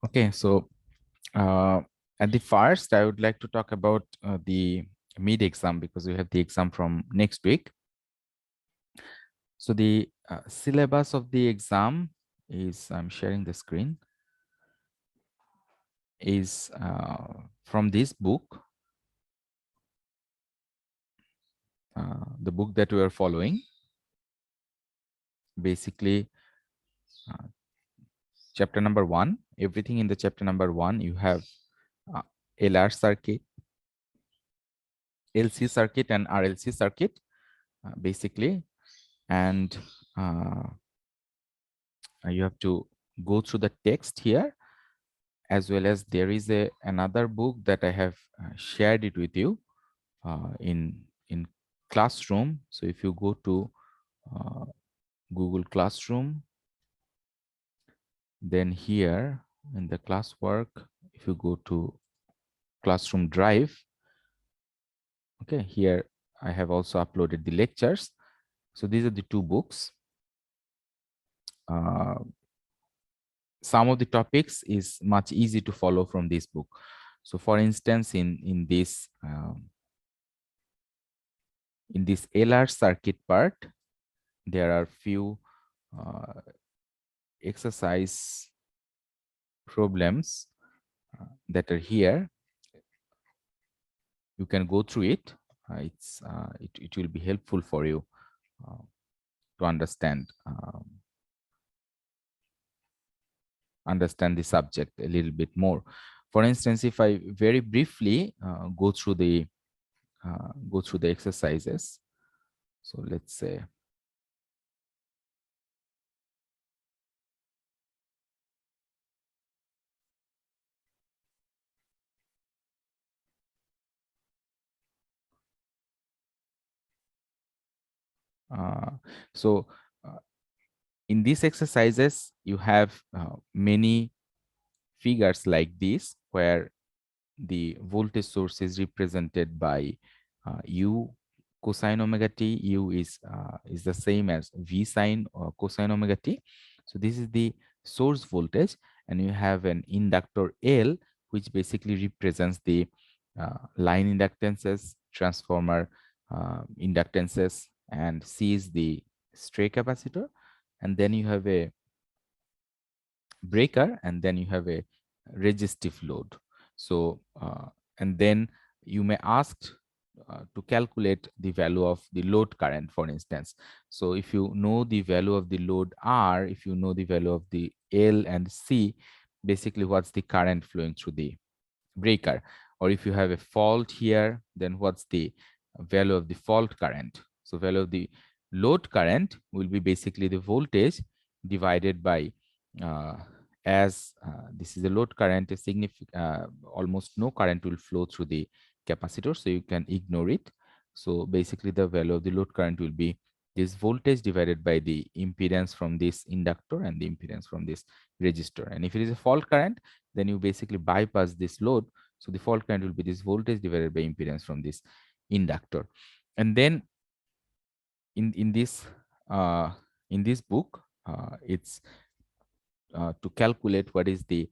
Okay, so uh, at the first, I would like to talk about the mid exam because we have the exam from next week. So the syllabus of the exam is, I'm sharing the screen, is from this book, the book that we are following. Basically, uh, chapter number 1, everything in the chapter number 1, you have uh, LR circuit, LC circuit, and RLC circuit, basically. And you have to go through the text here, as well as there is another book that I have shared it with you in classroom. So if you go to uh, Google Classroom, then here in the classwork, if you go to Classroom Drive, okay, here I have also uploaded the lectures. So these are the two books. Some of the topics is much easy to follow from this book. So for instance, in this LR circuit part, there are few exercise problems that are here. You can go through it. It will be helpful for you to understand the subject a little bit more. For instance, if I very briefly go through the exercises. So let's say uh, so uh, in these exercises you have many figures like this, where the voltage source is represented by U cosine omega t. U is the same as V sine or cosine omega t. So this is the source voltage, and you have an inductor L, which basically represents the line inductances, transformer inductances, and C is the stray capacitor. And then you have a breaker, and then you have a resistive load. So and then you may ask to calculate the value of the load current, for instance. So if you know the value of the load R, if you know the value of the L and C, basically what's the current flowing through the breaker, or if you have a fault here, then what's the value of the fault current. So value of the load current will be basically the voltage divided by as this is a load current, a significant almost no current will flow through the capacitor, so you can ignore it. So basically the value of the load current will be this voltage divided by the impedance from this inductor and the impedance from this resistor. And if it is a fault current, then you basically bypass this load. So the fault current will be this voltage divided by impedance from this inductor. And then uh, in this book, it's to calculate what is the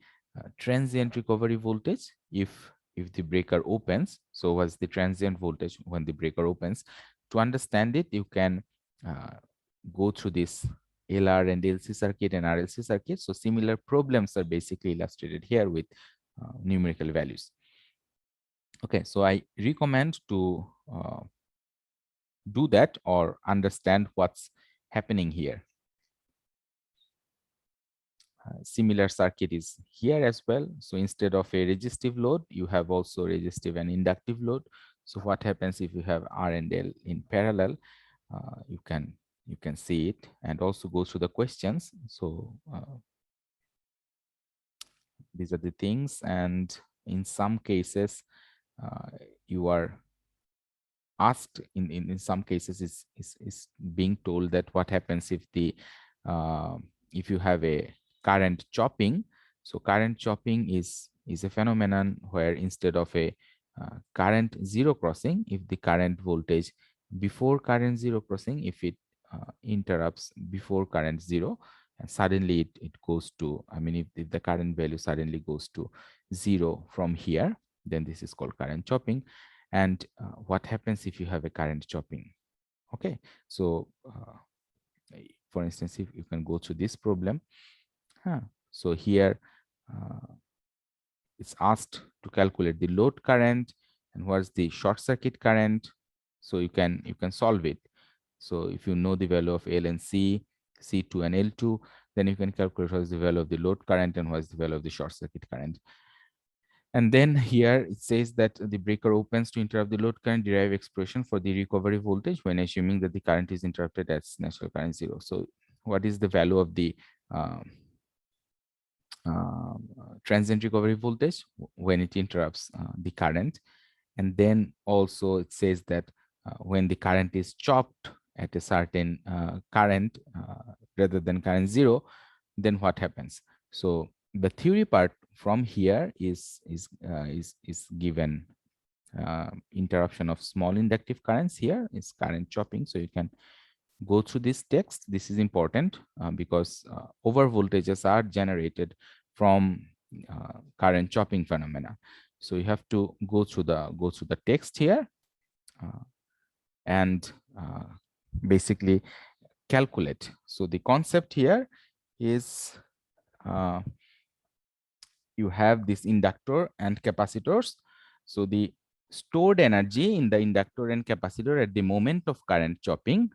transient recovery voltage if the breaker opens. So what's the transient voltage when the breaker opens? To understand it, you can go through this LR and LC circuit and RLC circuit. So similar problems are basically illustrated here with numerical values. Okay, so I recommend to do that or understand what's happening here. Similar circuit is here as well. So instead of a resistive load, you have also resistive and inductive load. So what happens if you have R and L in parallel? You can see it and also go through the questions. So these are the things, and in some cases uh, you are asked, in some cases is being told that what happens if the if you have a current chopping. So current chopping is a phenomenon where instead of a current zero crossing, if the current voltage before current zero crossing, if it interrupts before current zero, and suddenly it goes to, I mean, if the current value suddenly goes to 0 from here, then this is called current chopping. And what happens if you have a current chopping? Okay, so for instance, if you can go to this problem, so here it's asked to calculate the load current and what's the short circuit current. So you can solve it. So if you know the value of L and C, C2 and L2, then you can calculate what is the value of the load current and what is the value of the short circuit current. And then here it says that the breaker opens to interrupt the load current, derive expression for the recovery voltage when assuming that the current is interrupted at natural current 0. So what is the value of the transient recovery voltage when it interrupts the current? And then also it says that when the current is chopped at a certain current rather than current 0, then what happens? So the theory part from here is given. Interruption of small inductive currents here is current chopping. So you can go through this text. This is important because over voltages are generated from current chopping phenomena. So you have to go through the text here and basically calculate. So the concept here is you have this inductor and capacitors. So the stored energy in the inductor and capacitor at the moment of current chopping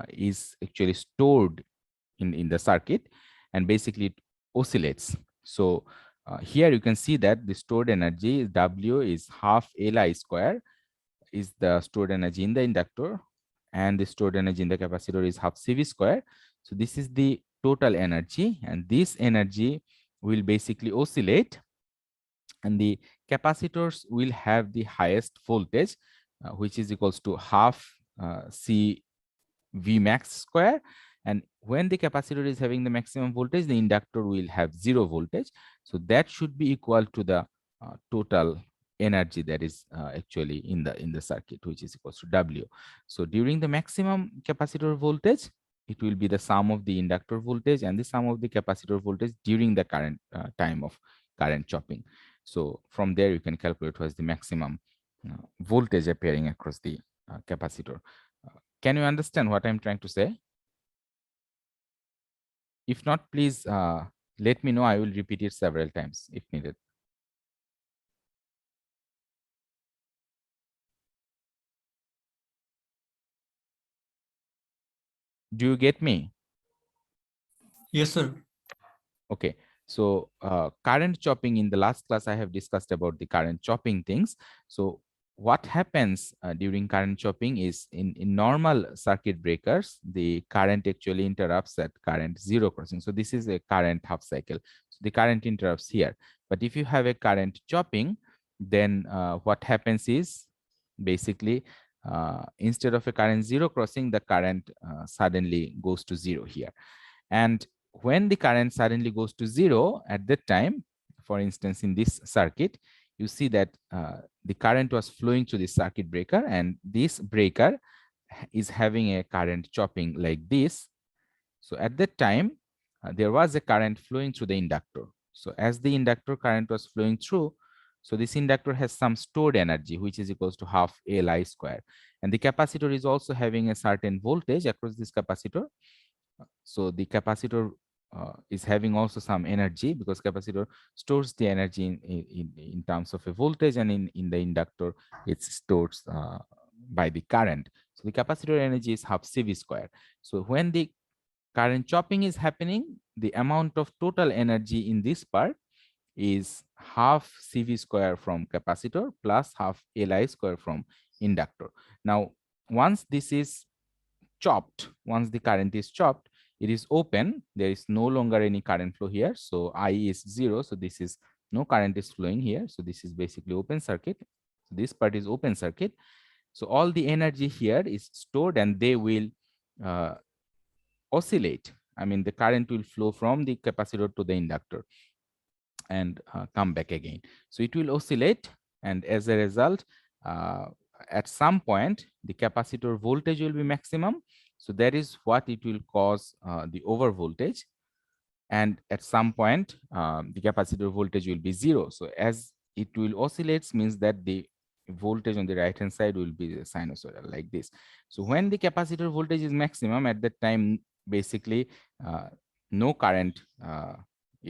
is actually stored in the circuit, and basically it oscillates. So here you can see that the stored energy W is half Li square is the stored energy in the inductor, and the stored energy in the capacitor is half CV square. So this is the total energy, and this energy will basically oscillate, and the capacitors will have the highest voltage, which is equals to half C V max square. And when the capacitor is having the maximum voltage, the inductor will have 0 voltage. So that should be equal to the total energy that is actually in the circuit, which is equals to W. So during the maximum capacitor voltage, it will be the sum of the inductor voltage and the sum of the capacitor voltage during the current time of current chopping. So from there you can calculate what is the maximum voltage appearing across the capacitor. Can you understand what I'm trying to say? If not, please let me know. I will repeat it several times if needed. Do you get me? Yes, sir. Okay. So current chopping, in the last class, I have discussed about the current chopping things. So what happens during current chopping is in normal circuit breakers, the current actually interrupts at current 0 crossing. So this is a current half cycle. So the current interrupts here. But if you have a current chopping, then what happens is basically instead of a current 0 crossing, the current suddenly goes to 0 here. And when the current suddenly goes to 0 at that time, for instance, in this circuit, you see that the current was flowing through the circuit breaker, and this breaker is having a current chopping like this. So at that time, there was a current flowing through the inductor. So as the inductor current was flowing through, so this inductor has some stored energy, which is equals to half Li square. And the capacitor is also having a certain voltage across this capacitor. So the capacitor is having also some energy, because capacitor stores the energy in terms of a voltage, and in the inductor it's stored by the current. So the capacitor energy is half CV square. So when the current chopping is happening, the amount of total energy in this part is half CV square from capacitor plus half Li square from inductor. Now, once this is chopped, once the current is chopped, it is open. There is no longer any current flow here. So I is 0. So this is no current is flowing here. So this is basically open circuit. So this part is open circuit. So all the energy here is stored, and they will uh, oscillate. I mean, the current will flow from the capacitor to the inductor and come back again. So it will oscillate, and as a result, at some point, the capacitor voltage will be maximum. So that is what it will cause the over voltage. and at some point the capacitor voltage will be zero. So as it will oscillates means that the voltage on the right hand side will be sinusoidal like this. So when the capacitor voltage is maximum, at that time basically no current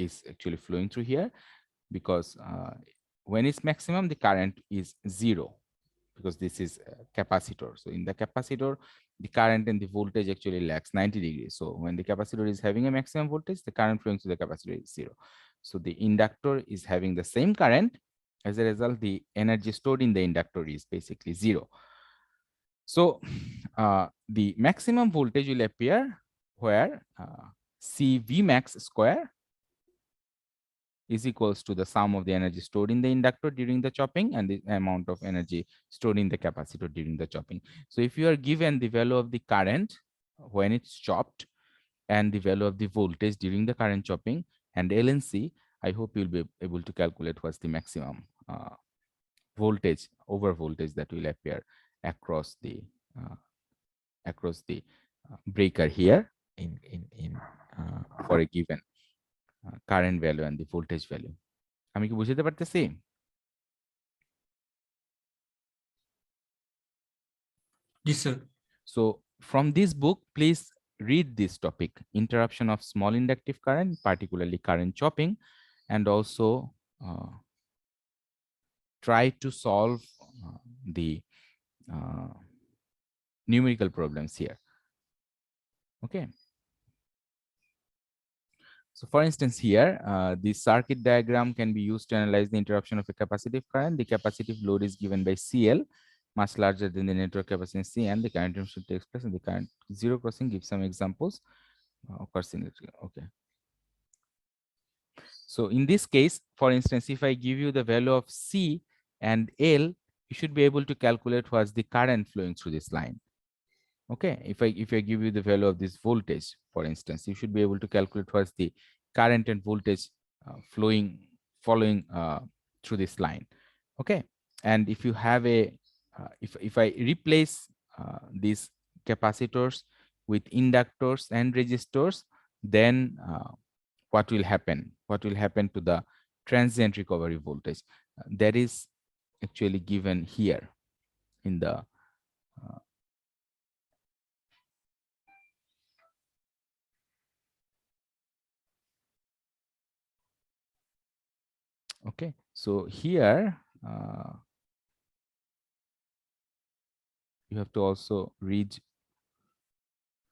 is actually flowing through here, because when it's maximum the current is zero, because this is a capacitor. So in the capacitor, the current and the voltage actually lags 90 degrees. So when the capacitor is having a maximum voltage, the current flowing through the capacitor is zero. So the inductor is having the same current. As a result, the energy stored in the inductor is basically zero. So the maximum voltage will appear where CV max square is equals to the sum of the energy stored in the inductor during the chopping and the amount of energy stored in the capacitor during the chopping. So if you are given the value of the current when it's chopped and the value of the voltage during the current chopping and LNC, I hope you'll be able to calculate what's the maximum voltage over voltage that will appear across the uh, breaker here for a given current value and the voltage value. আমি কি বুঝতে পারতেছি? Yes, sir. So from this book, please read this topic, interruption of small inductive current, particularly current chopping, and also try to solve the uh, numerical problems here. Okay. So for instance, here, the circuit diagram can be used to analyze the interruption of a capacitive current. The capacitive load is given by CL, much larger than the network capacitance C, and the current interruption takes place, and the current zero crossing. Give some examples. Okay. So in this case, for instance, if I give you the value of C and L, you should be able to calculate what's the current flowing through this line. Okay, if I give you the value of this voltage, for instance, you should be able to calculate what's the current and voltage following through this line. Okay, and if you have a if I replace these capacitors with inductors and resistors, then what will happen? What will happen to the transient recovery voltage? That is actually given here in the okay. So here you have to also read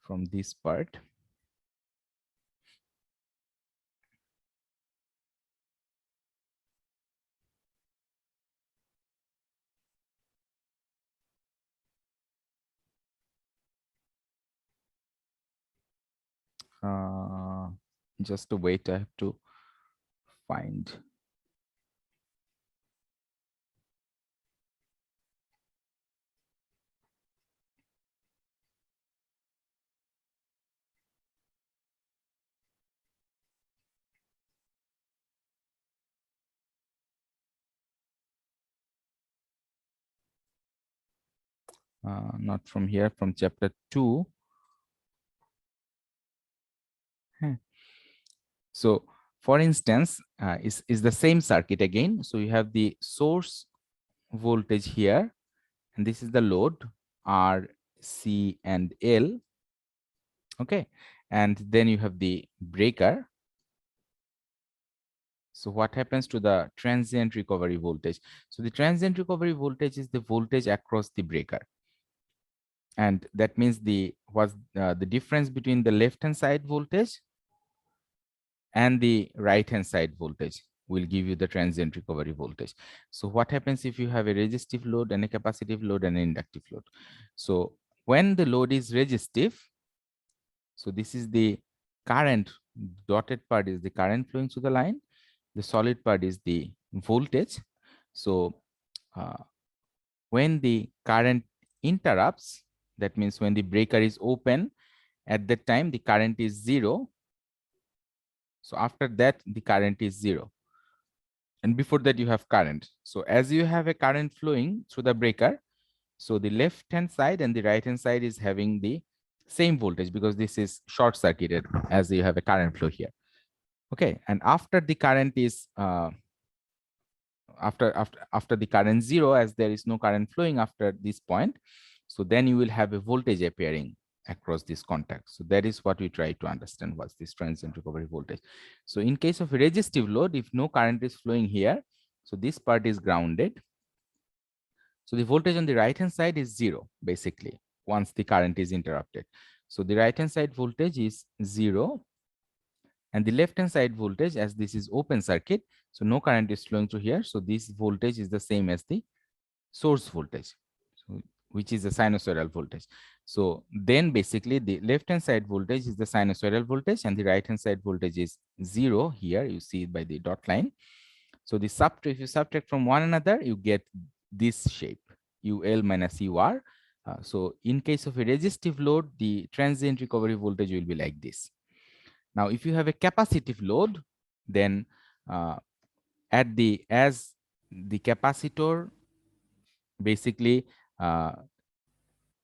from this part. Just to wait, I have to find. Not from here, from chapter 2. So for instance, is the same circuit again. So you have the source voltage here, and this is the load R, C, and L. Okay, and then you have the breaker. So what happens to the transient recovery voltage? So the transient recovery voltage is the voltage across the breaker. And that means the difference between the left hand side voltage and the right hand side voltage will give you the transient recovery voltage. So what happens if you have a resistive load and a capacitive load and an inductive load? So when the load is resistive, so this is the current, dotted part is the current flowing through the line, the solid part is the voltage. So when the current interrupts, that means when the breaker is open, at that time the current is zero. So after that the current is zero, and before that you have current. So as you have a current flowing through the breaker, so the left hand side and the right hand side is having the same voltage, because this is short circuited as you have a current flow here. Okay, and after the current is after the current zero, as there is no current flowing after this point, so then you will have a voltage appearing across this contact. So that is what we try to understand, what's this transient recovery voltage. So in case of a resistive load, if no current is flowing here, so this part is grounded, so the voltage on the right hand side is zero basically once the current is interrupted. So the right hand side voltage is zero, and the left hand side voltage, as this is open circuit, so no current is flowing through here, so this voltage is the same as the source voltage, so, which is the sinusoidal voltage. So then basically the left hand side voltage is the sinusoidal voltage and the right hand side voltage is zero. Here you see it by the dot line. So the if you subtract from one another, you get this shape, UL minus UR. So in case of a resistive load, the transient recovery voltage will be like this. Now, if you have a capacitive load, then as the capacitor basically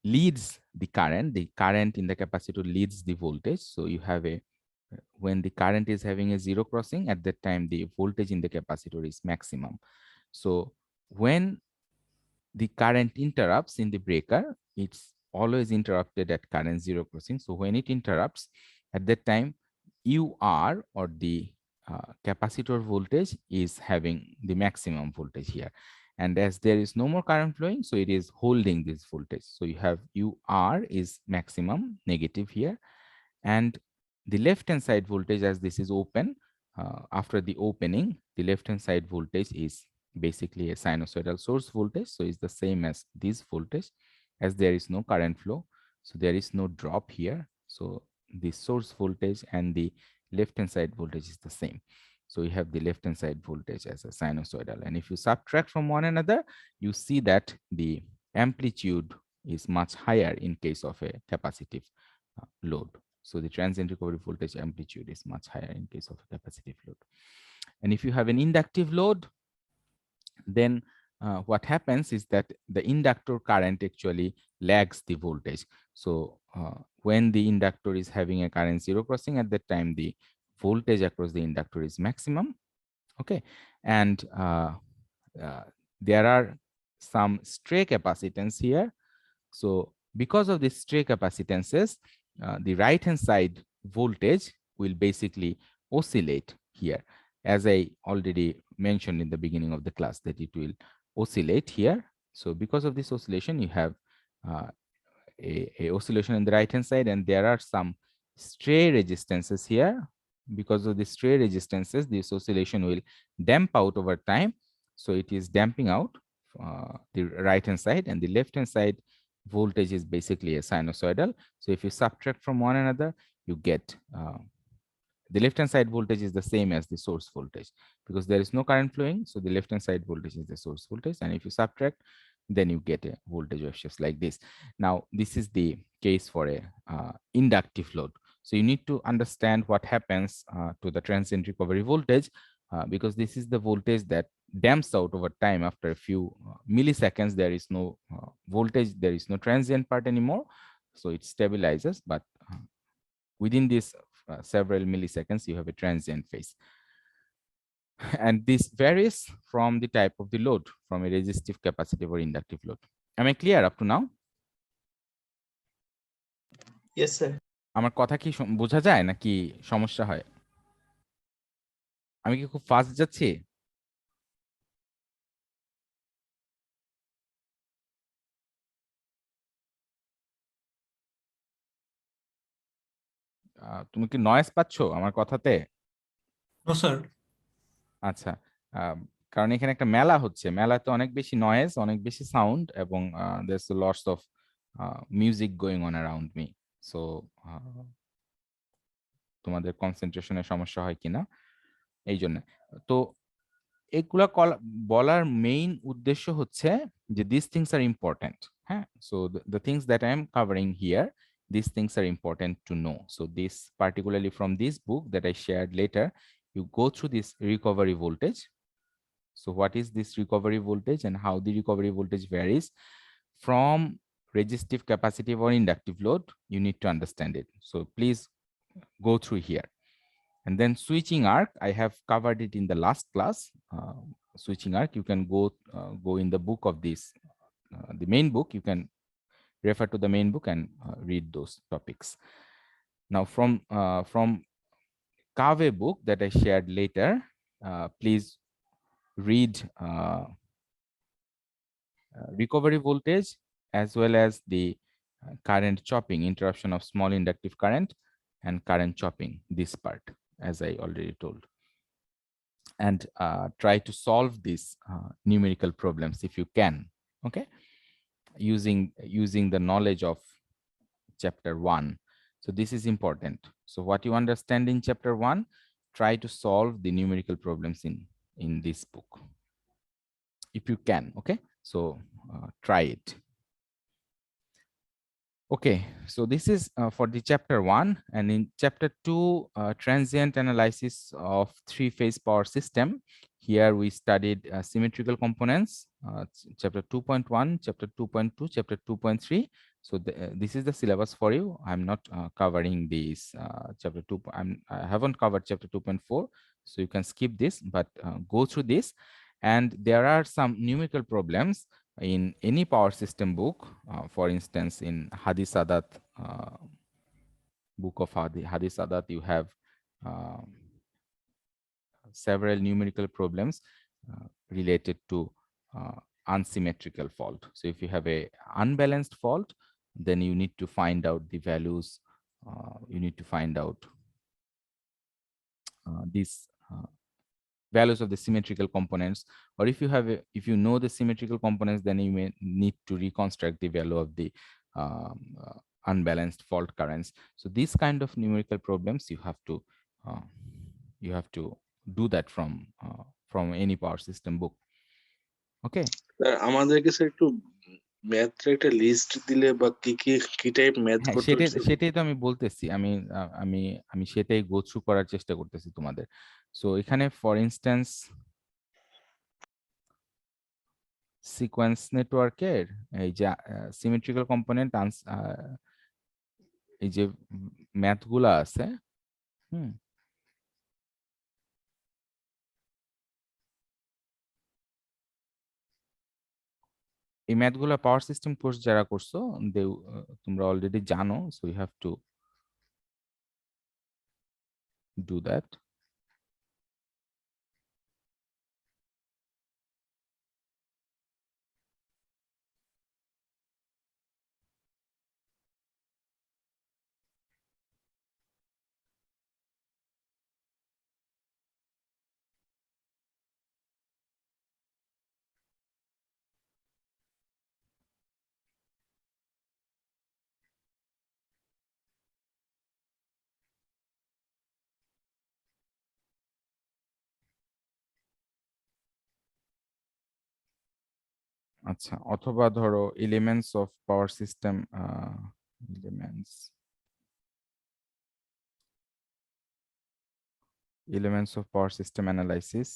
leads the current in the capacitor leads the voltage. So you have a when the current is having a zero crossing, at that time the voltage in the capacitor is maximum. So when the current interrupts in the breaker, it's always interrupted at current zero crossing. So when it interrupts, at that time, UR or the capacitor voltage is having the maximum voltage here. And as there is no more current flowing, so it is holding this voltage. So you have UR is maximum negative here. And the left hand side voltage, as this is open, after the opening, the left hand side voltage is basically a sinusoidal source voltage. So it's the same as this voltage, as there is no current flow. So there is no drop here. So the source voltage and the left hand side voltage is the same. So you have the left hand side voltage as a sinusoidal. And if you subtract from one another, you see that the amplitude is much higher in case of a capacitive load. So the transient recovery voltage amplitude is much higher in case of a capacitive load. And if you have an inductive load, then what happens is that the inductor current actually lags the voltage. So when the inductor is having a current zero crossing, at that time the voltage across the inductor is maximum. Okay, and there are some stray capacitance here. So because of the stray capacitances, the right hand side voltage will basically oscillate here, as I already mentioned in the beginning of the class, that it will oscillate here. So because of this oscillation, you have uh, a oscillation on the right hand side, and there are some stray resistances here. Because of the stray resistances, this oscillation will damp out over time. So it is damping out the right hand side, and the left hand side voltage is basically a sinusoidal. So if you subtract from one another, you get the left hand side voltage is the same as the source voltage, because there is no current flowing. So the left hand side voltage is the source voltage, and if you subtract, then you get a voltage wave shifts like this. Now this is the case for a inductive load. So you need to understand what happens to the transient recovery voltage, because this is the voltage that damps out over time. After a few milliseconds, there is no voltage, there is no transient part anymore, so it stabilizes. But within this several milliseconds, you have a transient phase. And this varies from the type of the load, from a resistive, capacitive, or inductive load. Am I clear up to now? Yes, sir. আমার কথা কি বোঝা যায় নাকি সমস্যা হয়? আমি কি খুব ফাস্ট যাচ্ছি? তুমি কি নয়েজ পাচ্ছ আমার কথাতে? No, sir. আচ্ছা, কারণ এখানে একটা মেলা হচ্ছে, মেলাতে অনেক বেশি নয়েজ, অনেক বেশি সাউন্ড, এবং there's lots of music going on around me. So তোমাদের কনসেন্ট্রেশনের সমস্যা হয় কিনা এই জন্য। তো এগুলা বলার মেইন উদ্দেশ্য হচ্ছে যে দিস থিংস আর ইম্পর্টেন্ট। হ্যাঁ, so the things that I am covering here, these things are important to know. So this, particularly from this book that I shared later, you go through this recovery voltage. So what is this recovery voltage and how the recovery voltage varies from resistive, capacitive, or inductive load? You need to understand it. So please go through here. And then switching arc, I have covered it in the last class. Switching arc, you can go in the book of this, the main book. You can refer to the main book and read those topics. Now from Kave book that I shared later, please read recovery voltage as well as the current chopping, interruption of small inductive current and current chopping, this part, as I already told. And try to solve these numerical problems if you can, okay, using the knowledge of chapter 1. So this is important. So what you understand in chapter 1, try to solve the numerical problems in this book if you can, okay. So try it. Okay, so this is for the chapter 1, and in chapter 2, transient analysis of three-phase power system. Here we studied symmetrical components, chapter 2.1, chapter 2.2, chapter 2.3. So this is the syllabus for you. I'm not covering this chapter 2. I haven't covered chapter 2.4, so you can skip this, but go through this. And there are some numerical problems in any power system book. For instance, in Hadi Sadat, book of Hadi Sadat, you have several numerical problems related to unsymmetrical fault. So if you have a unbalanced fault, then you need to find out the values. You need to find out these values of the symmetrical components, or if you have if you know the symmetrical components, then you may need to reconstruct the value of the unbalanced fault currents. So these kind of numerical problems uh, you have to do that from any power system book, okay. আমাদেরকে sir একটু ম্যাথের একটা list দিলে বা কি কি কি type math হ্যাঁ, করতে সেটাই হচ্ছে সেটাই তো আমি বলতেছি। আমি সেটাই গো থ্রু করার চেষ্টা করতেছি তোমাদের। সো এখানে ফর ইনস্ট্যান্স সিকোয়েন্স নেটওয়ার্কের এই যে সিমেট্রিক্যাল কম্পোনেন্ট এই যে ম্যাথ গুলা আছে, হুম, এই ম্যাথ গুলা পাওয়ার সিস্টেম কোর্স যারা করছো তোমরা অলরেডি জানো, so you have to do that. আচ্ছা, অথবা ধরো elements of power system, elements elements of power system analysis,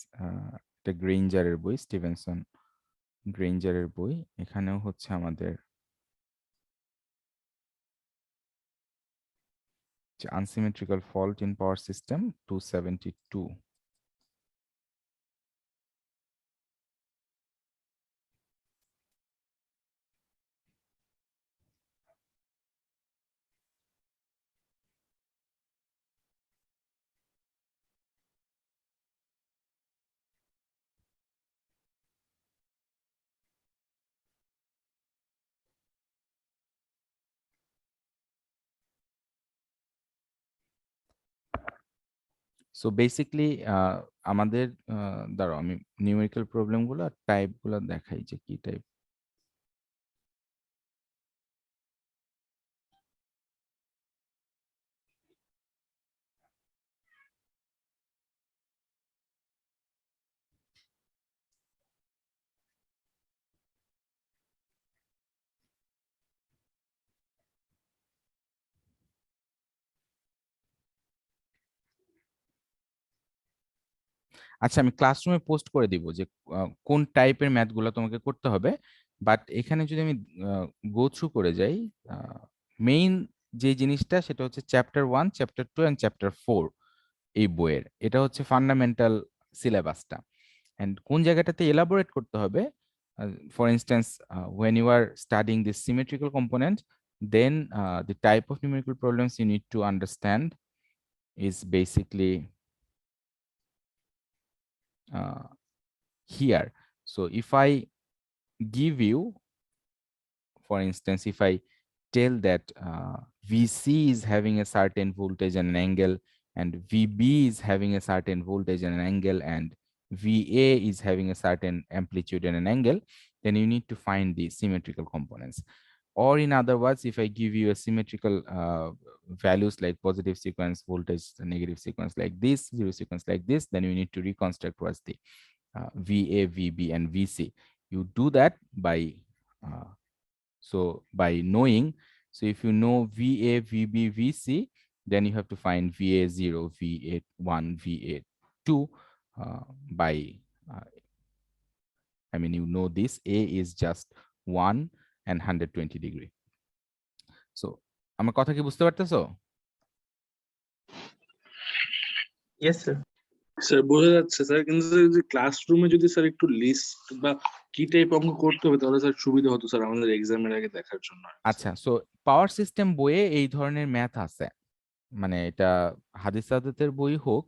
এটা গ্রেঞ্জারের বই, স্টিভেনসন গ্রেঞ্জারের বই। এখানেও হচ্ছে আমাদের unsymmetrical fault in power system 272. So basically আমাদের দাঁড়াও আমি নিউমেরিক্যাল প্রবলেমগুলো টাইপগুলো দেখাই যে কি টাইপ। আচ্ছা, আমি ক্লাসরুমে পোস্ট করে দিব যে কোন টাইপের ম্যাথগুলো তোমাকে করতে হবে। বাট এখানে যদি আমি গো থ্রু করে যাই, মেইন যে জিনিসটা সেটা হচ্ছে চ্যাপ্টার 1, চ্যাপ্টার 2 অ্যান্ড চ্যাপ্টার 4। এই বইয়ের। এটা হচ্ছে ফান্ডামেন্টাল সিলেবাসটা। এন্ড কোন জায়গাটাতে এলাবোরেট করতে হবে, for instance when you are studying this symmetrical component, then the type of numerical problems you need to understand is basically here. So if I give you, for instance, if I tell that VC is having a certain voltage and an angle, and VB is having a certain voltage and an angle, and VA is having a certain amplitude and an angle, then you need to find the symmetrical components. Or in other words, if I give you a symmetrical values like positive sequence, voltage, negative sequence like this, zero sequence like this, then you need to reconstruct what's the VA, VB, and VC. You do that by knowing. So if you know VA, VB, VC, then you have to find VA0, VA1, VA2 by I mean, you know this A is just 1 and 120 degree. So আমার কথা কি বুঝতে পারতেছো? Yes, sir. Sir বোঝা যাচ্ছে sir, কিন্তু sir যে ক্লাসরুমে যদি স্যার একটু লিস্ট বা কি টাইপ অঙ্ক করতে হবে তাহলে স্যার সুবিধা হতো স্যার আমাদের এক্সামের আগে দেখার জন্য। আচ্ছা, সো পাওয়ার সিস্টেম বইয়ে এই ধরনের ম্যাথ আছে, মানে এটা হাদিস সাদাতের বই হোক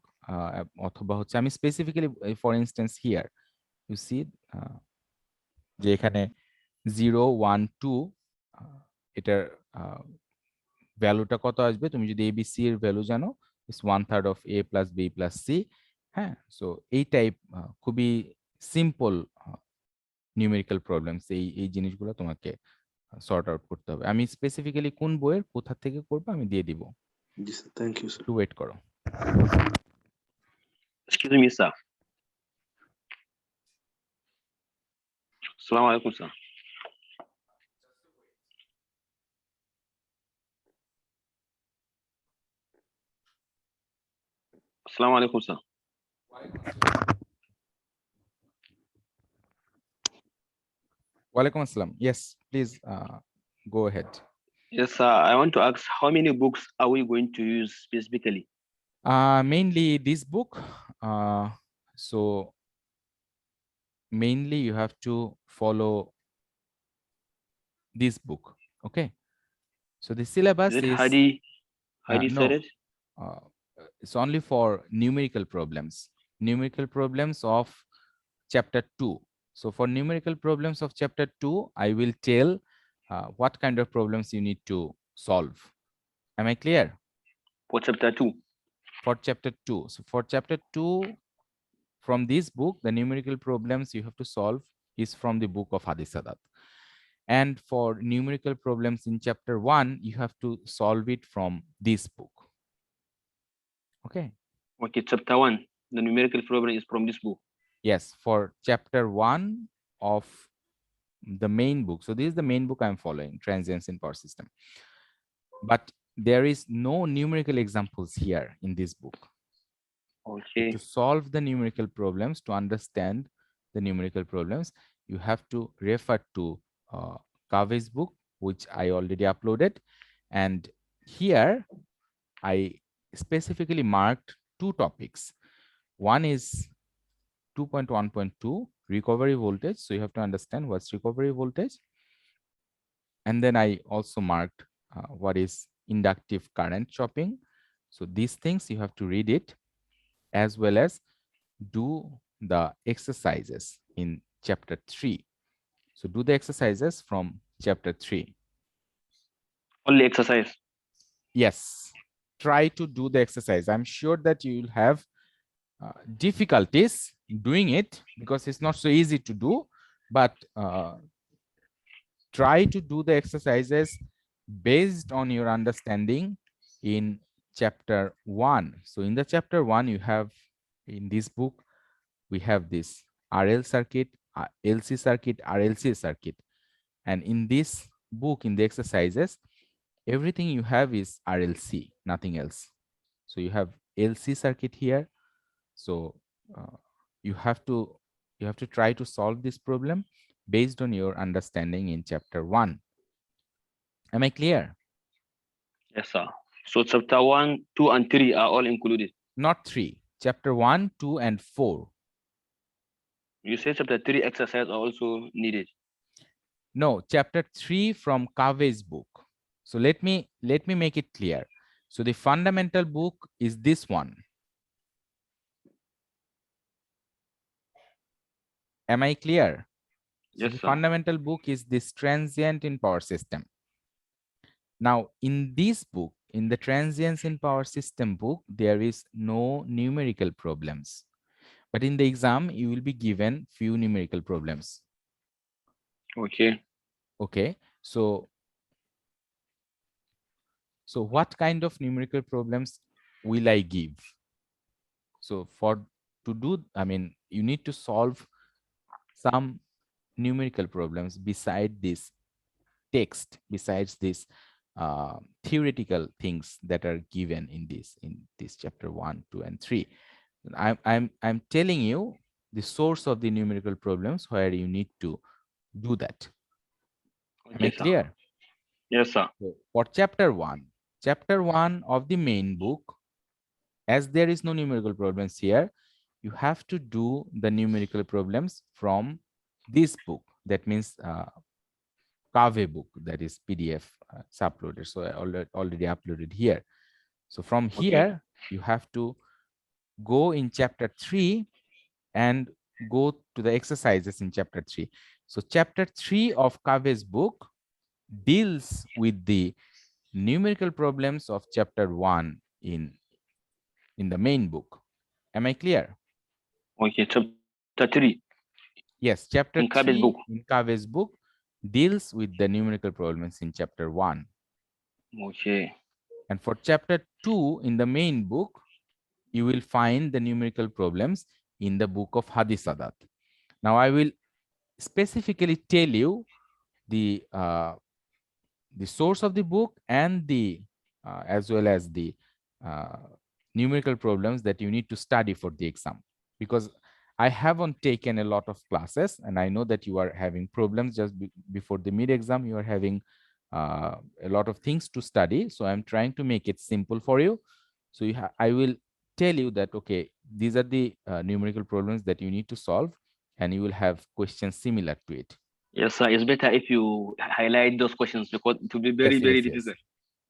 অথবা হচ্ছে আমি specifically for instance here you see যে এখানে 0 1 2 এটার ভ্যালুটা কত আসবে, তুমি যদি এবিসি এর ভ্যালু জানো, it's 1/3 of A plus B plus C. হ্যাঁ, সো এই টাইপ খুবই সিম্পল নিউমেরিক্যাল প্রবলেমস, এই জিনিসগুলো তোমাকে সর্ট আউট করতে হবে। আমি স্পেসিফিক্যালি কোন বইয়ের কোথা থেকে করবো আমি দিয়ে দিব। জি স্যার, থ্যাংক ইউ স্যার। একটু ওয়েট করো। Excuse me, sir. Assalamu alaikum, sir. Assalamu alaikum, sir. Walaikum assalam. Yes, please go ahead. Yes, sir. I want to ask how many books are we going to use specifically? Mainly this book. So mainly you have to follow this book. Okay. So the syllabus Is it is Hadi no, said it? it's only for numerical problems. Numerical problems of chapter 2. So for numerical problems of chapter 2, I will tell what kind of problems you need to solve. Am I clear? For chapter 2. For chapter 2. So for chapter 2, from this book, the numerical problems you have to solve is from the book of Hadith Sadat. And for numerical problems in chapter 1, you have to solve it from this book. Okay. Okay, chapter 1. The numerical problem is from this book. Yes, for chapter 1 of the main book. So this is the main book I'm following, Transients in Power System. But there is no numerical examples here in this book. Okay. To solve the numerical problems, to understand the numerical problems, you have to refer to Kave's book, which I already uploaded. And here I specifically marked two topics. One is 2.1.2 recovery voltage. So you have to understand what's recovery voltage. And then I also marked what is inductive current chopping. So these things you have to read it, as well as do the exercises in chapter 3. So do the exercises from chapter 3. Only exercise. Yes, try to do the exercise. I'm sure that you will have difficulties in doing it because it's not so easy to do, but try to do the exercises based on your understanding in chapter 1. So in the chapter 1, you have in this book, we have this RL circuit, LC circuit, RLC circuit. And in this book, in the exercises, everything you have is RLC, nothing else. So you have LC circuit here. So you have to try to solve this problem based on your understanding in chapter 1. Am I clear? Yes, sir. So chapter 1, 2, and 3 are all included. Not 3, chapter 1, 2, and 4. You say chapter 3 exercise are also needed. No, chapter 3 from Kave's book. So let me make it clear. So the fundamental book is this one. Am I clear? So Yes, the sir. fundamental book is this Transient in Power System. Now, in this book, in the Transients in Power System book, there is no numerical problems. But in the exam, you will be given few numerical problems. Okay. Okay. So what kind of numerical problems will I give? So to do, I mean, you need to solve some numerical problems beside this text, besides this theoretical things that are given in this chapter 1, 2, and 3. I'm telling you the source of the numerical problems where you need to do that. Am I Okay, sir. clear? Yes, sir. So for chapter 1 of the main book, as there is no numerical problems here, you have to do the numerical problems from this book. That means Kave book, that is PDF uploaded. So I already uploaded here. So from Okay. here, you have to go in chapter 3 and go to the exercises in chapter 3. So chapter 3 of Kave's book deals with the numerical problems of chapter 1 in the main book. Am I clear? Okay. Chapter 3 Yes, chapter in Kabe's book. 3 in Kave's book deals with the numerical problems in chapter 1. Okay. And for chapter 2 in the main book, you will find the numerical problems in the book of Hadith Sadat. Now, I will specifically tell you the source of the book and the as well as the uh, numerical problems that you need to study for the exam, because I haven't taken a lot of classes and I know that you are having problems just before the mid exam. You are having a lot of things to study, so I'm trying to make it simple for you. So I will tell you that, okay, these are the numerical problems that you need to solve, and you will have questions similar to it. Yes, sir. It's better if you highlight those questions because it will be very, Yes, very yes, yes. difficult.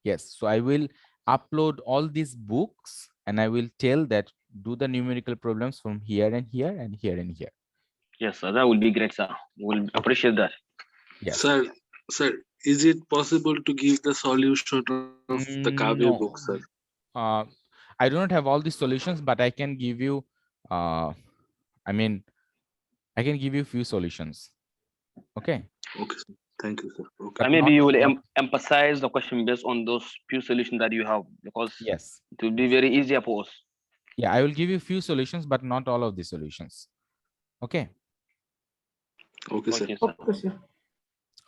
Yes, so I will upload all these books and I will tell that do the numerical problems from here and here and here and here. Yes, sir. That will be great, sir. We'll appreciate that. Yes. Sir, is it possible to give the solution of the Kabe book, No, sir? I do not have all the solutions, but I can give you, I mean, I can give you few solutions. Okay. Okay, sir. Thank you, sir. Okay. But And maybe not, you will not emphasize the question based on those few solutions that you have because yes. it will be very easier for us. Yeah, I will give you few solutions, but not all of the solutions. Okay. Okay, sir. Okay, sir. Okay, sir.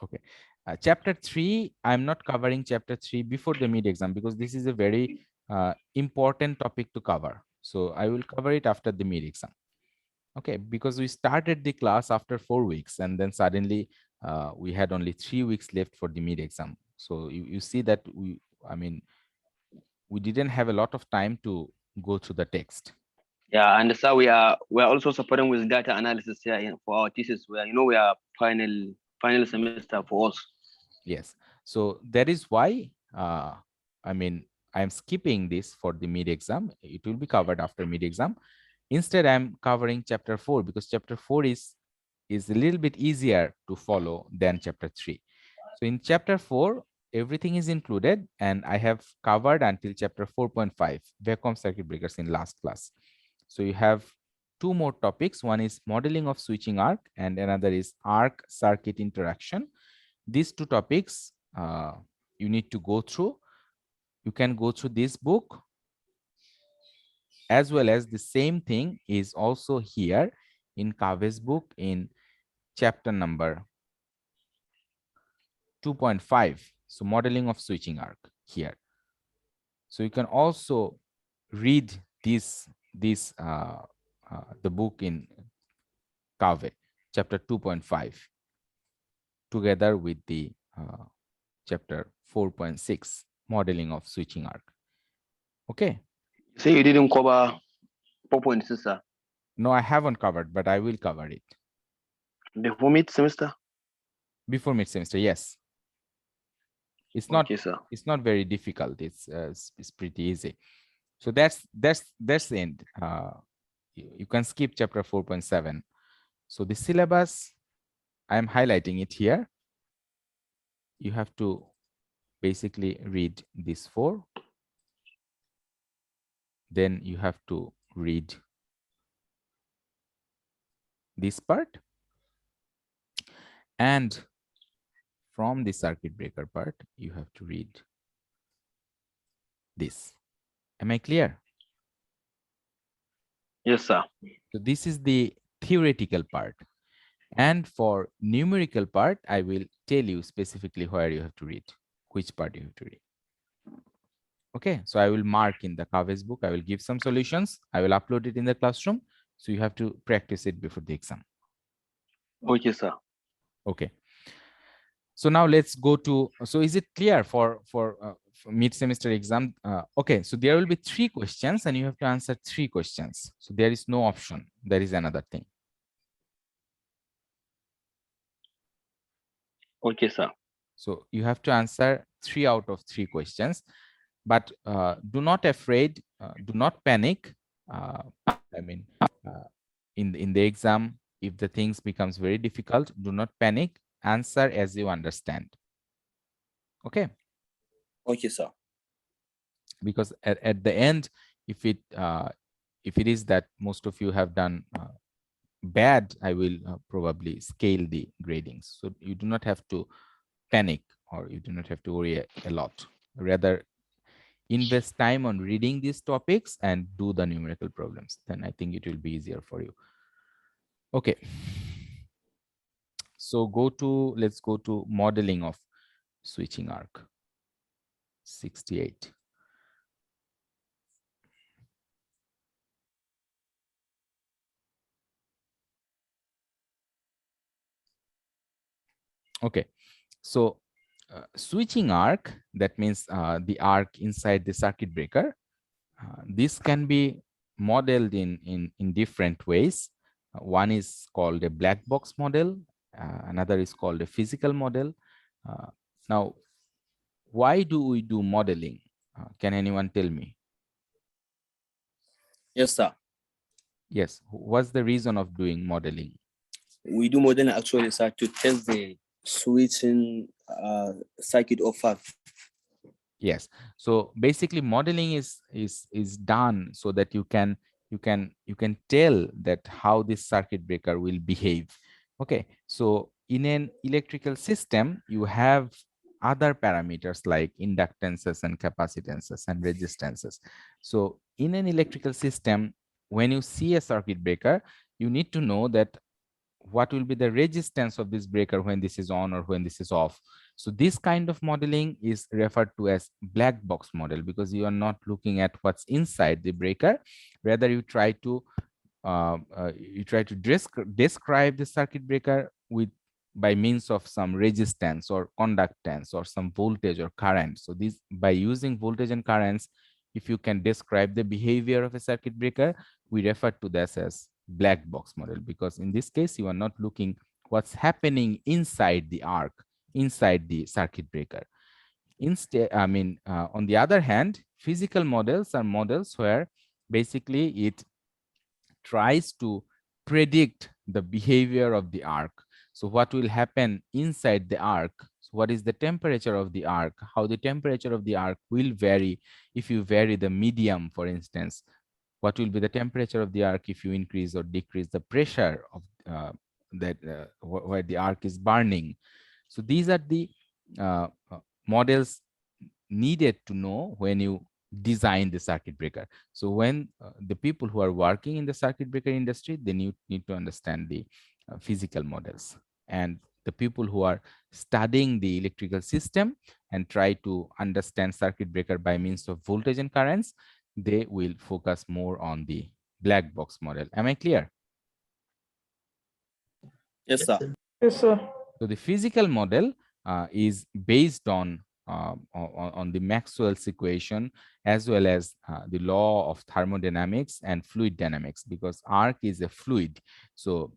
Okay. Chapter 3, I'm not covering chapter 3 before the mid exam because this is a very important topic to cover. So I will cover it after the mid exam. Okay, because we started the class after 4 weeks and then suddenly we had only 3 weeks left for the mid exam. So you see that we didn't have a lot of time to go through the text. Yeah, and sir, we are also supporting with data analysis here for our thesis. Where we are final semester for us. Yes. So that is why I'm skipping this for the mid exam. It will be covered after mid exam. Instead, I'm covering chapter 4 because chapter 4 is a little bit easier to follow than chapter 3. So in chapter 4, everything is included, and I have covered until chapter 4.5, vacuum circuit breakers in last class. So you have two more topics. One is modeling of switching arc, and another is arc circuit interaction. These two topics you need to go through. You can go through this book, as well as the same thing is also here in Kave's book in chapter number 2.5. So modeling of switching arc here. So you can also read the book in Kave, chapter 2.5, together with the chapter 4.6, modeling of switching arc. Okay. Say you didn't cover 4.6, sir. No, I haven't covered, but I will cover it Before mid semester? before mid-semester. Yes, it's not Okay, sir. very difficult. It's pretty easy. So that's the end. You can skip chapter 4.7. So the syllabus, I am highlighting it here. You have to basically read these 4. Then you have to read this part, and from the circuit breaker part you have to read this. Am I clear? Yes, sir. So this is the theoretical part, and for numerical part I will tell you specifically where you have to read, which part you have to read. Okay, so I will mark in the Kave's book. I will give some solutions. I will upload it in the classroom, so you have to practice it before the exam. Okay, sir. Okay. So now let's go to, so is it clear for mid-semester exam? Okay, so there will be 3 questions and you have to answer 3 questions. So there is no option. That is another thing. Okay, sir. So you have to answer 3 out of 3 questions, but do not afraid, do not panic. I mean, in the exam, if the things becomes very difficult, do not panic. Answer as you understand. Okay. Okay, sir. Because at the end, if it is that most of you have done bad, I will probably scale the gradings. So you do not have to panic, or you do not have to worry a lot. Rather, invest time on reading these topics and do the numerical problems. Then I think it will be easier for you. Okay. So let's go to modeling of switching arc. 68. Okay, so switching arc, that means the arc inside the circuit breaker. This can be modeled in different ways. One is called a black box model. Another is called a physical model. Now, why do we do modeling? Can anyone tell me? Yes, sir. Yes, what's the reason of doing modeling? We do modeling actually, sir, to test the switching circuit offer. Yes, so basically modeling is done so that you can tell that how this circuit breaker will behave. Okay, so in an electrical system you have other parameters like inductances and capacitances and resistances. So in an electrical system, when you see a circuit breaker, you need to know that what will be the resistance of this breaker when this is on or when this is off. So this kind of modeling is referred to as black box model, because you are not looking at what's inside the breaker. Rather, you try to describe the circuit breaker with by means of some resistance or conductance or some voltage or current. So this, by using voltage and currents, if you can describe the behavior of a circuit breaker, we refer to this as black box model, because in this case you are not looking what's happening inside the arc, inside the circuit breaker. Instead, I mean, on the other hand, physical models are models where basically it tries to predict the behavior of the arc. So what will happen inside the arc? So what is the temperature of the arc? How the temperature of the arc will vary if you vary the medium, for instance. What will be the temperature of the arc if you increase or decrease the pressure of where the arc is burning? So these are the models needed to know when you design the circuit breaker. So when the people who are working in the circuit breaker industry, they need to understand the physical models, and the people who are studying the electrical system and try to understand circuit breaker by means of voltage and currents, they will focus more on the black box model. Am I clear? Yes, sir. Yes, sir. So the physical model is based on on the Maxwell's equation, as well as the law of thermodynamics and fluid dynamics, because arc is a fluid. So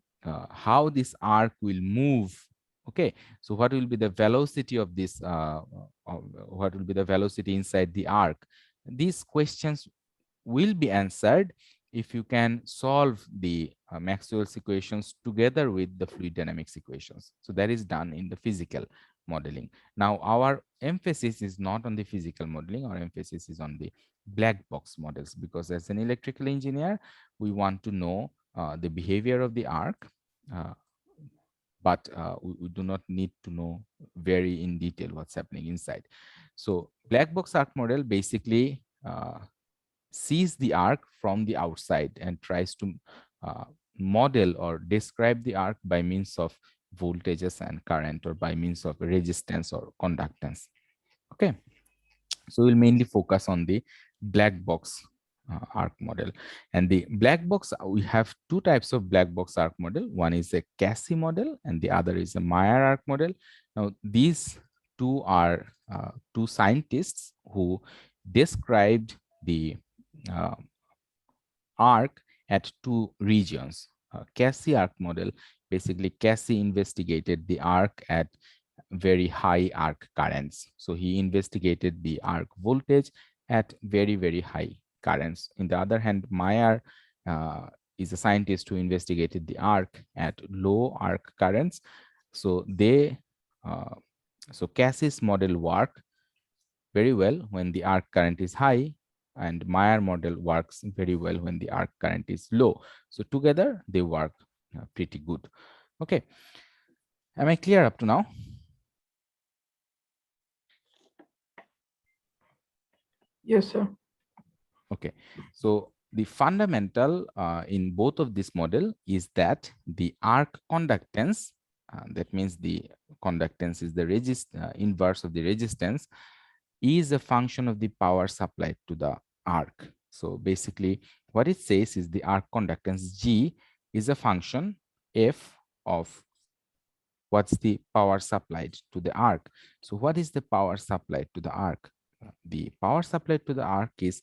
how this arc will move. Okay, so what will be the velocity of this, what will be the velocity inside the arc? These questions will be answered if you can solve the Maxwell's equations together with the fluid dynamics equations. So that is done in the physical modeling. Now, our emphasis is not on the physical modeling, our emphasis is on the black box models, because as an electrical engineer, we want to know the behavior of the arc, but we do not need to know very in detail what's happening inside. So black box arc model basically sees the arc from the outside and tries to model or describe the arc by means of voltages and current, or by means of resistance or conductance. Okay, so we'll mainly focus on the black box arc model. And the black box, we have two types of black box arc model. One is a Cassie model and the other is a Meyer arc model. Now these two are two scientists who described the uh, arc at two regions. Cassie arc model, basically Cassie investigated the arc at very high arc currents. So he investigated the arc voltage at very, very high currents. In the other hand, Meyer is a scientist who investigated the arc at low arc currents. So so Cassie's model work very well when the arc current is high, and Meyer model works very well when the arc current is low. So together they work pretty good. Okay, am I clear up to now? Yes, sir. Okay, so the fundamental in both of this model is that the arc conductance, that means the conductance is the inverse of the resistance, is a function of the power supplied to the arc. So basically what it says is the arc conductance G is a function f of what's the power supplied to the arc. So what is the power supplied to the arc? The power supplied to the arc is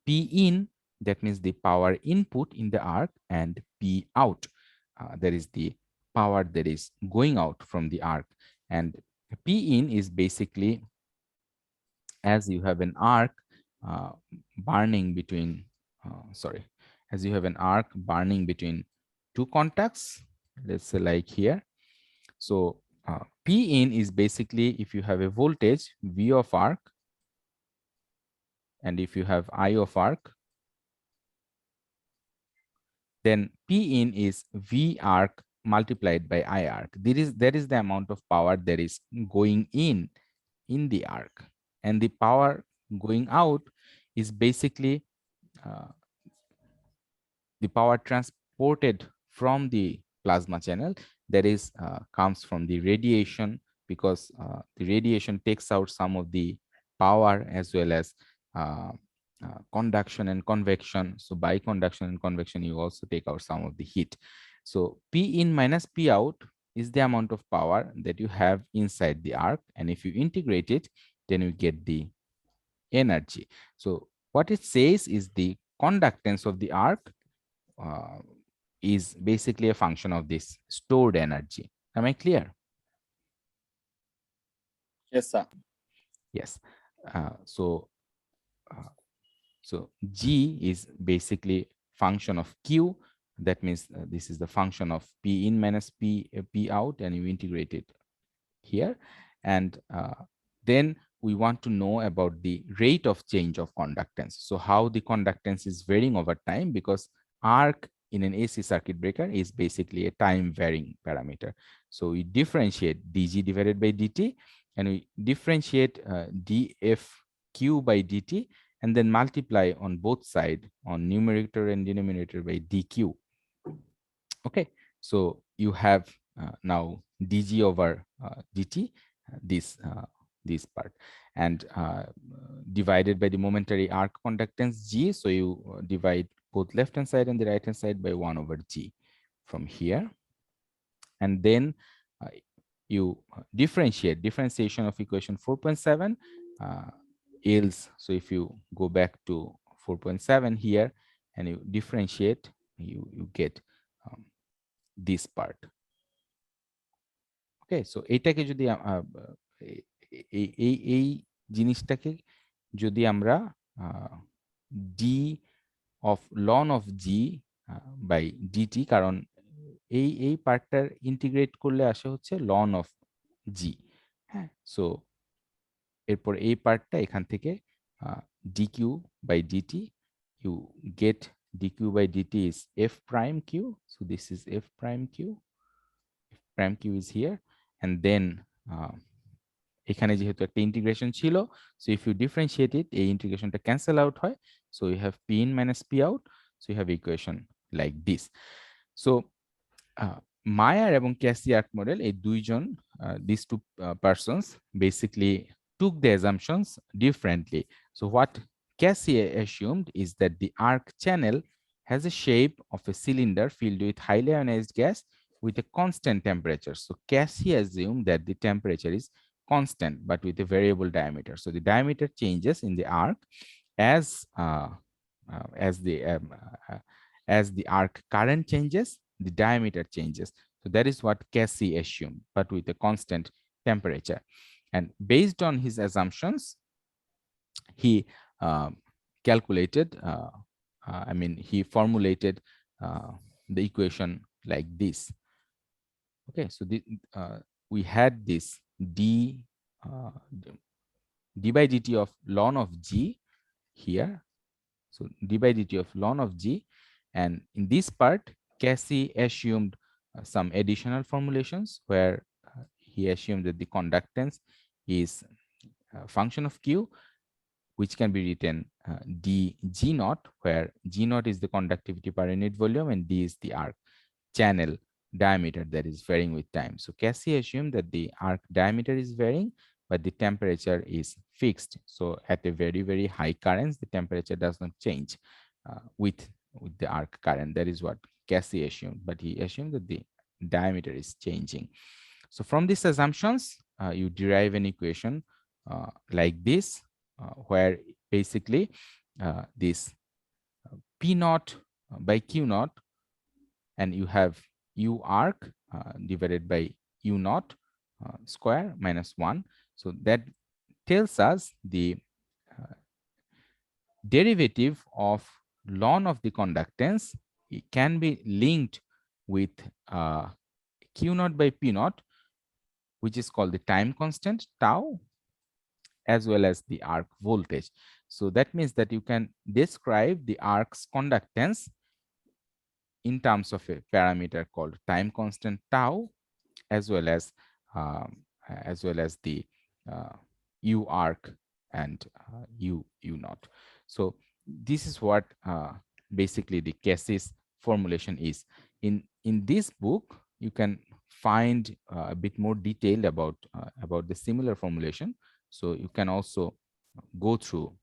P in, that means the power input in the arc, and P out, that is the power that is going out from the arc. And P in is basically, as you have an arc burning between, as you have an arc burning between two contacts, let's say like here. So P in is basically if you have a voltage V of arc, and if you have I of arc, then P in is V arc multiplied by I arc. That is the amount of power that is going in the arc, and the power going out is basically the power transported from the plasma channel, that is comes from the radiation, because the radiation takes out some of the power, as well as uh, conduction and convection. So by conduction and convection, you also take out some of the heat. So P in minus P out is the amount of power that you have inside the arc, and if you integrate it, then you get the energy. So what it says is the conductance of the arc is basically a function of this stored energy. Am I clear? Yes, sir. Yes. So G is basically function of Q. That means this is the function of P in minus P out, and you integrate it here. And then we want to know about the rate of change of conductance. So how the conductance is varying over time, because arc in an AC circuit breaker is basically a time varying parameter. So we differentiate dG divided by dt, and we differentiate dfq by dt, and then multiply on both sides, on numerator and denominator, by dq. Okay, so you have now dg over dt, this part, and divided by the momentary arc conductance G. So you divide both left hand side and the right hand side by 1 over G from here. And then you differentiation of equation 4.7 else. So if you go back to 4.7 here and you differentiate, you get this part. Okay, so এটাকে যদি এই জিনিসটাকে যদি আমরা d of ln of g by dt, কারণ এই পার্টটার integrate করলে আসে হচ্ছে ln of g। হ্যাঁ, সো এরপর এই পার্টটা এখান থেকে dq by dt, you get dq by dt is f prime q, so this is f prime q, f prime q is here, and then এখানে যেহেতু একটা ইন্টিগ্রেশন ছিল, so if you differentiate it, এই ইন্টিগ্রেশনটা cancel out হয়, so you have p in minus p out, so you have equation like this. So Mayer এবং Cassiart model, এই দুইজন these two persons basically took the assumptions differently. So what Cassie assumed is that the arc channel has a shape of a cylinder filled with highly ionized gas with a constant temperature. So Cassie assumed that the temperature is constant but with a variable diameter. So the diameter changes in the arc as the arc current changes, the diameter changes. So that is what Cassie assumed, but with a constant temperature. And based on his assumptions, he calculated, he formulated the equation like this. Okay, so we had this d by dt of ln of g here. So d by dt of ln of g, and in this part, Cassie assumed some additional formulations where he assumed that the conductance is a function of q, which can be written d g naught, where g naught is the conductivity per unit volume and d is the arc channel diameter that is varying with time. So Cassie assumed that the arc diameter is varying, but the temperature is fixed. So at a very, very high currents, the temperature does not change with the arc current. That is what Cassie assumed, but he assumed that the diameter is changing. So from these assumptions, you derive an equation like this, where basically this P naught by Q naught, and you have U arc divided by U naught square minus 1. So that tells us the derivative of ln of the conductance, it can be linked with Q naught by P naught, which is called the time constant tau, as well as the arc voltage. So that means that you can describe the arc's conductance in terms of a parameter called time constant tau, as well as the U arc and U naught. So this is what basically the Cassie's formulation is. In this book, you can find a bit more detail about the similar formulation. So you can also go through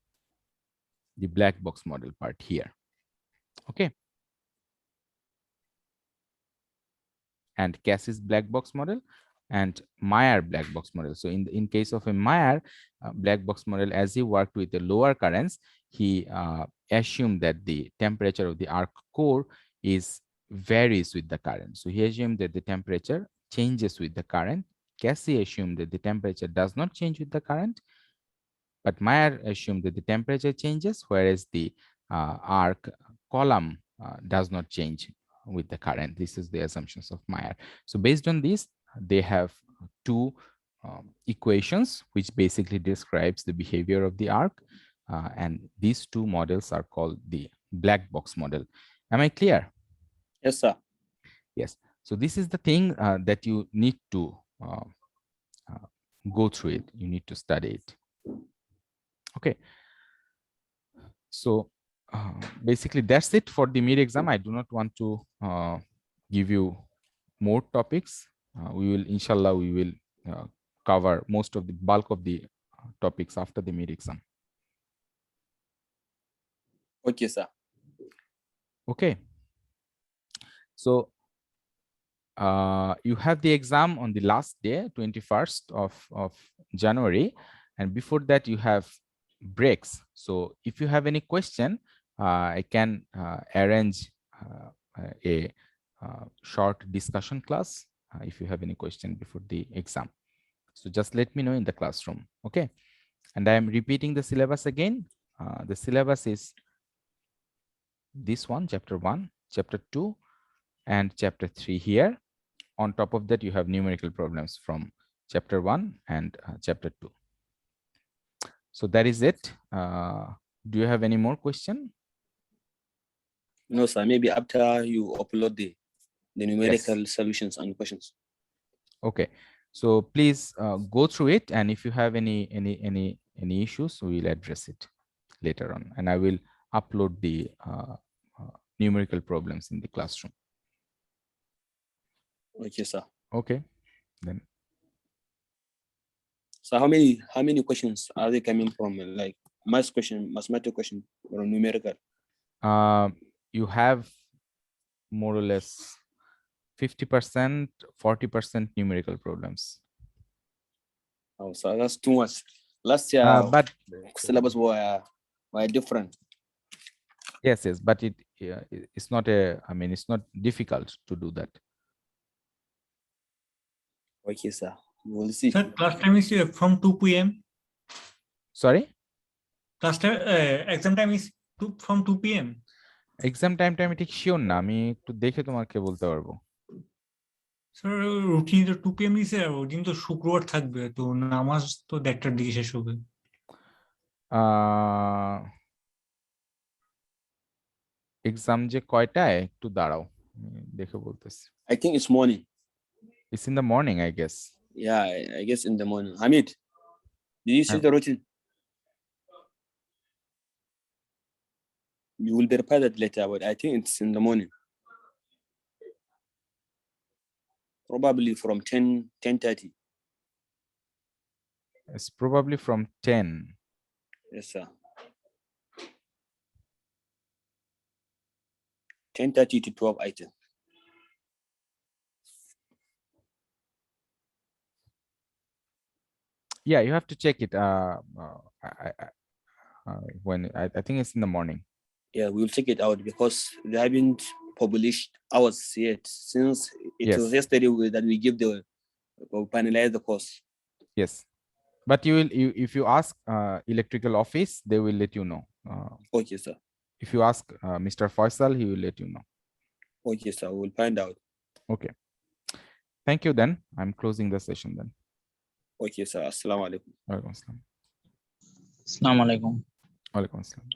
the black box model part here. Okay. And Cassie's black box model and Mayer black box model. So in case of a Mayer black box model, as he worked with the lower currents, he assumed that the temperature of the arc core varies with the current. So he assumed that the temperature changes with the current. Cassie assumed that the temperature does not change with the current, but Mayer assumed that the temperature changes, whereas the arc column does not change with the current. This is the assumptions of Mayer. So based on this, they have two equations which basically describes the behavior of the arc, and these two models are called the black box model. Am I clear? Yes, sir. Yes. So this is the thing that you need to go through it. You need to study it. Okay. So basically that's it for the mid exam. I do not want to give you more topics. We will, inshallah, we will cover most of the bulk of the topics after the mid exam. Okay, sir. Okay. So you have the exam on the last day, 21st of January, and before that you have breaks. So if you have any question, I can arrange a short discussion class if you have any question before the exam. So just let me know in the classroom, okay? And I am repeating the syllabus again. The syllabus is this one, chapter 1, chapter 2, and chapter 3 here. On top of that, you have numerical problems from chapter 1 and chapter 2. So that is it. Do you have any more question? No, sir. Maybe after you upload the numerical Yes. solutions and questions. Okay. So please go through it, and if you have any issues, we will address it later on, and I will upload the numerical problems in the classroom. Okay, sir. Okay. Then So how many questions are they coming from? Like math question, mathematical question, or numerical? you have more or less 50%, 40% numerical problems. Oh, so that's too much. Last year, But syllabus were different. yes, but it's not it's not difficult to do that. Okay, sir. We'll see. Sir, class time is from 2 p.m. Sorry? Class time, exam time is from 2 p.m. Exam টাইমটা আমি ঠিক sure না, আমি একটু দেখে তোমাকে বলতে পারবো। স্যার রুটিন তো 2 p.m. দিছে, আর ওই দিন তো শুক্রবার থাকবে, তো নামাজ তো 1টার দিকে শেষ হবে। এক্সাম যে কয়টায় একটু দাঁড়াও, দেখে বলতেছি। I think it's morning. It's in the morning, I guess. Yeah, I guess in the morning. Hamid, did you see the routine? You will verify that later, but I think it's in the morning. Probably from 10:30. It's probably from 10. Yes, sir. 10:30 to 12, I think. Yeah, you have to check it. When I think it's in the morning. Yeah, we'll check it out because they haven't published ours yet. Since it Yes. was yesterday that we give finalize the course. Yes, but if you ask electrical office, they will let you know. Okay, sir. If you ask Mr. Faisal, he will let you know. Okay, sir. We'll find out. Okay. Thank you then. I'm closing the session then. Okay, sir. Assalamu alaikum. Walaikum assalam. Assalamu alaikum. Walaikum assalam.